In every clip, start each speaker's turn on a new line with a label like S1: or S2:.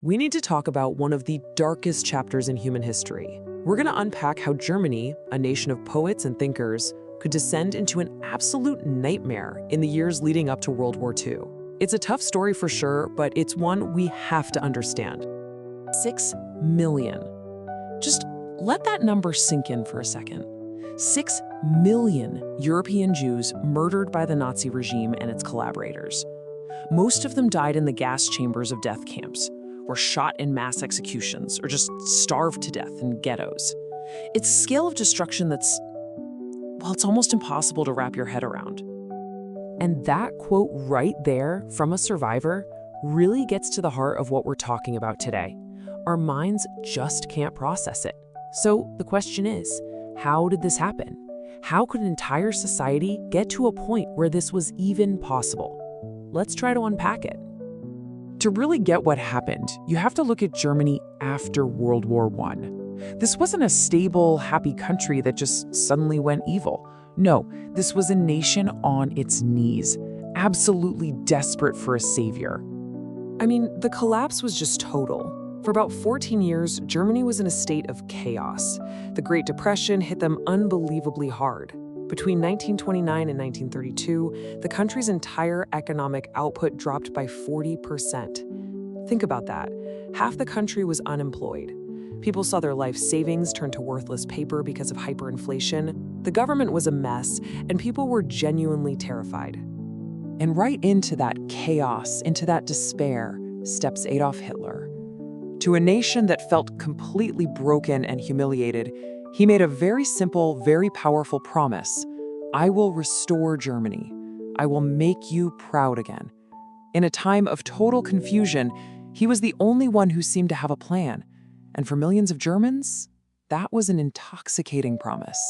S1: we need to talk about one of the darkest chapters in human history. We're going to unpack how Germany, a nation of poets and thinkers, could descend into an absolute nightmare in the years leading up to World War II. It's a tough story for sure, but it's one we have to understand. 6 million. Just let that number sink in for a second. 6 million European Jews murdered by the Nazi regime and its collaborators. Most of them died in the gas chambers of death camps, were shot in mass executions, or just starved to death in ghettos. It's a scale of destruction that's, well, it's almost impossible to wrap your head around. And that quote right there from a survivor really gets to the heart of what we're talking about today. Our minds just can't process it. So the question is, how did this happen? How could an entire society get to a point where this was even possible? Let's try to unpack it. To really get what happened, you have to look at Germany after World War I. This wasn't a stable, happy country that just suddenly went evil. No, this was a nation on its knees, absolutely desperate for a savior. I mean, the collapse was just total. For about 14 years, Germany was in a state of chaos. The Great Depression hit them unbelievably hard. Between 1929 and 1932, the country's entire economic output dropped by 40%. Think about that. Half the country was unemployed. People saw their life savings turn to worthless paper because of hyperinflation. The government was a mess, and people were genuinely terrified. And right into that chaos, into that despair, steps Adolf Hitler. To a nation that felt completely broken and humiliated, he made a very simple, very powerful promise. I will restore Germany. I will make you proud again. In a time of total confusion, he was the only one who seemed to have a plan. And for millions of Germans, that was an intoxicating promise.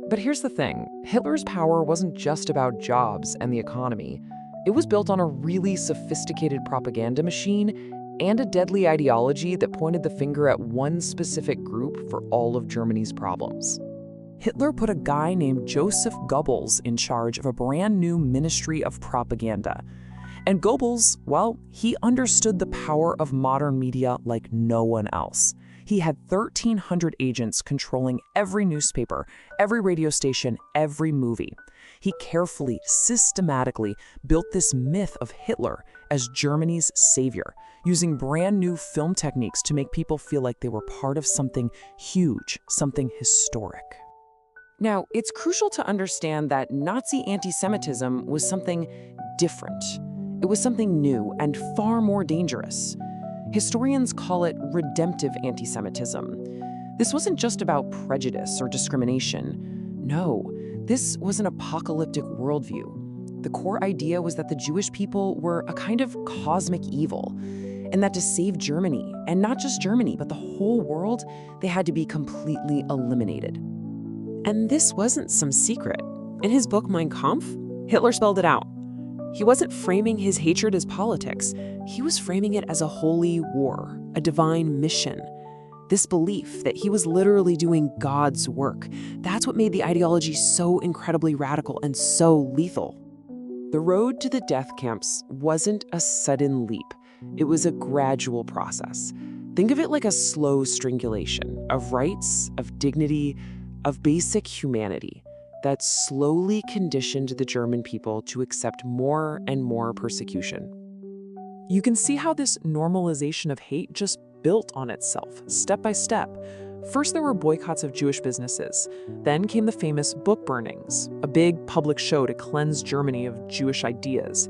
S1: But here's the thing, Hitler's power wasn't just about jobs and the economy. It was built on a really sophisticated propaganda machine and a deadly ideology that pointed the finger at one specific group for all of Germany's problems. Hitler put a guy named Joseph Goebbels in charge of a brand new ministry of propaganda. And Goebbels, well, he understood the power of modern media like no one else. He had 1,300 agents controlling every newspaper, every radio station, every movie. He carefully, systematically built this myth of Hitler as Germany's savior, using brand new film techniques to make people feel like they were part of something huge, something historic. Now, it's crucial to understand that Nazi anti-Semitism was something different. It was something new and far more dangerous. Historians call it redemptive anti-Semitism. This wasn't just about prejudice or discrimination. No, this was an apocalyptic worldview. The core idea was that the Jewish people were a kind of cosmic evil, and that to save Germany, and not just Germany, but the whole world, they had to be completely eliminated. And this wasn't some secret. In his book Mein Kampf, Hitler spelled it out. He wasn't framing his hatred as politics. He was framing it as a holy war, a divine mission. This belief that he was literally doing God's work, that's what made the ideology so incredibly radical and so lethal. The road to the death camps wasn't a sudden leap. It was a gradual process. Think of it like a slow strangulation of rights, of dignity, of basic humanity that slowly conditioned the German people to accept more and more persecution. You can see how this normalization of hate just built on itself, step by step. First, there were boycotts of Jewish businesses. Then came the famous book burnings, a big public show to cleanse Germany of Jewish ideas.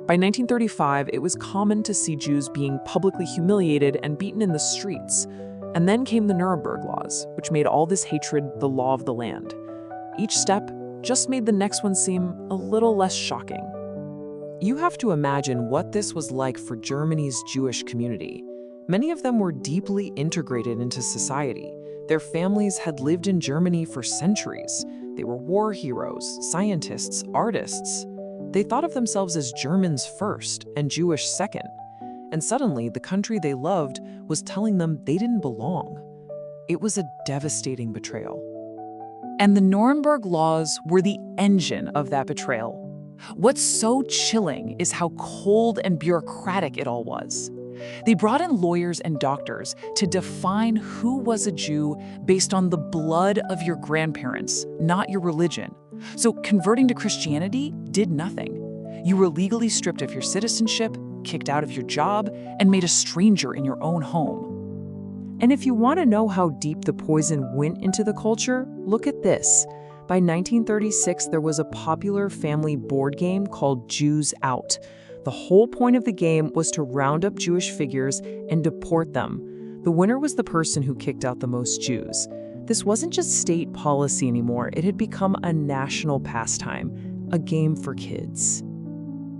S1: By 1935, it was common to see Jews being publicly humiliated and beaten in the streets. And then came the Nuremberg Laws, which made all this hatred the law of the land. Each step just made the next one seem a little less shocking. You have to imagine what this was like for Germany's Jewish community. Many of them were deeply integrated into society. Their families had lived in Germany for centuries. They were war heroes, scientists, artists. They thought of themselves as Germans first and Jewish second. And suddenly, the country they loved was telling them they didn't belong. It was a devastating betrayal. And the Nuremberg Laws were the engine of that betrayal. What's so chilling is how cold and bureaucratic it all was.
S2: They brought in lawyers and doctors to define who was a Jew based on the blood of your grandparents, not your religion. So converting to Christianity did nothing. You were legally stripped of your citizenship, kicked out of your job, and made a stranger in your own home.
S1: And if you want to know how deep the poison went into the culture, look at this. By 1936, there was a popular family board game called Jews Out. The whole point of the game was to round up Jewish figures and deport them. The winner was the person who kicked out the most Jews. This wasn't just state policy anymore, it had become a national pastime, a game for kids.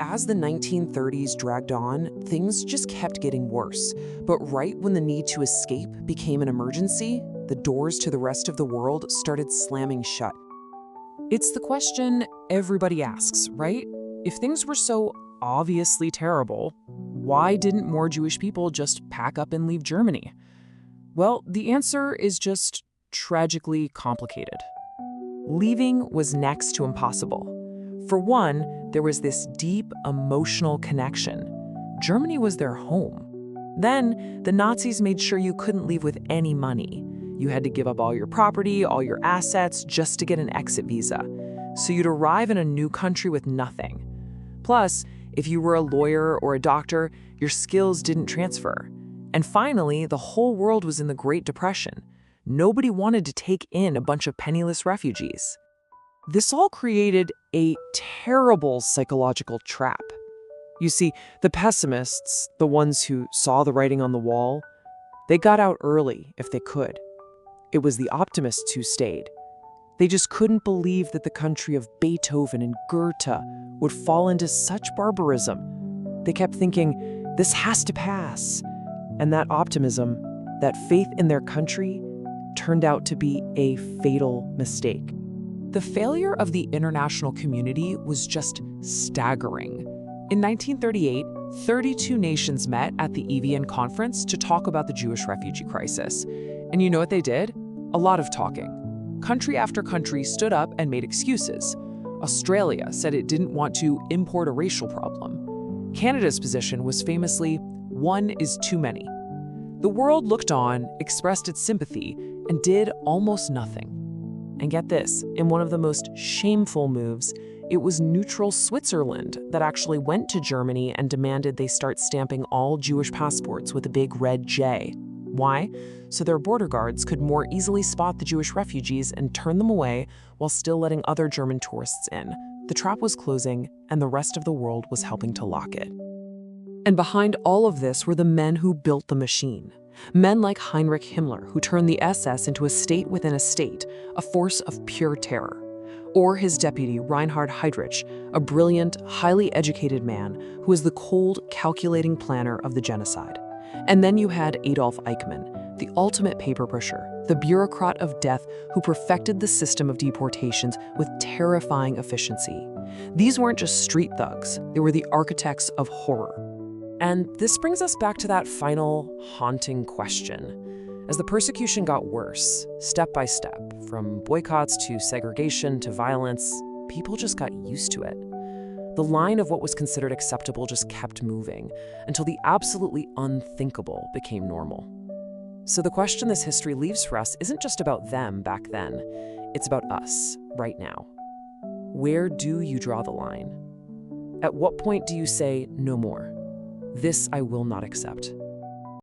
S1: As the 1930s dragged on, things just kept getting worse. But right when the need to escape became an emergency, the doors to the rest of the world started slamming shut. It's the question everybody asks, right? If things were so obviously terrible, why didn't more Jewish people just pack up and leave Germany? Well, the answer is just tragically complicated. Leaving was next to impossible. For one, there was this deep emotional connection. Germany was their home. Then, the Nazis made sure you couldn't leave with any money. You had to give up all your property, all your assets, just to get an exit visa. So you'd arrive in a new country with nothing. Plus, if you were a lawyer or a doctor, your skills didn't transfer. And finally, the whole world was in the Great Depression. Nobody wanted to take in a bunch of penniless refugees. This all created a terrible psychological trap. You see, the pessimists, the ones who saw the writing on the wall, they got out early if they could. It was the optimists who stayed. They just couldn't believe that the country of Beethoven and Goethe would fall into such barbarism. They kept thinking, this has to pass. And that optimism, that faith in their country, turned out to be a fatal mistake. The failure of the international community was just staggering. In 1938, 32 nations met at the Evian Conference to talk about the Jewish refugee crisis. And you know what they did? A lot of talking. Country after country stood up and made excuses. Australia said it didn't want to import a racial problem. Canada's position was famously, one is too many. The world looked on, expressed its sympathy, and did almost nothing. And get this, in one of the most shameful moves, it was neutral Switzerland that actually went to Germany and demanded they start stamping all Jewish passports with a big red J. Why? So their border guards could more easily spot the Jewish refugees and turn them away while still letting other German tourists in. The trap was closing, and the rest of the world was helping to lock it. And behind all of this were the men who built the machine. Men like Heinrich Himmler, who turned the SS into a state within a state, a force of pure terror. Or his deputy, Reinhard Heydrich, a brilliant, highly educated man who was the cold, calculating planner of the genocide. And then you had Adolf Eichmann, the ultimate paper pusher, the bureaucrat of death who perfected the system of deportations with terrifying efficiency. These weren't just street thugs, they were the architects of horror. And this brings us back to that final, haunting question. As the persecution got worse, step by step, from boycotts to segregation to violence, people just got used to it. The line of what was considered acceptable just kept moving until the absolutely unthinkable became normal. So the question this history leaves for us isn't just about them back then, it's about us right now. Where do you draw the line? At what point do you say, no more? This I will not accept.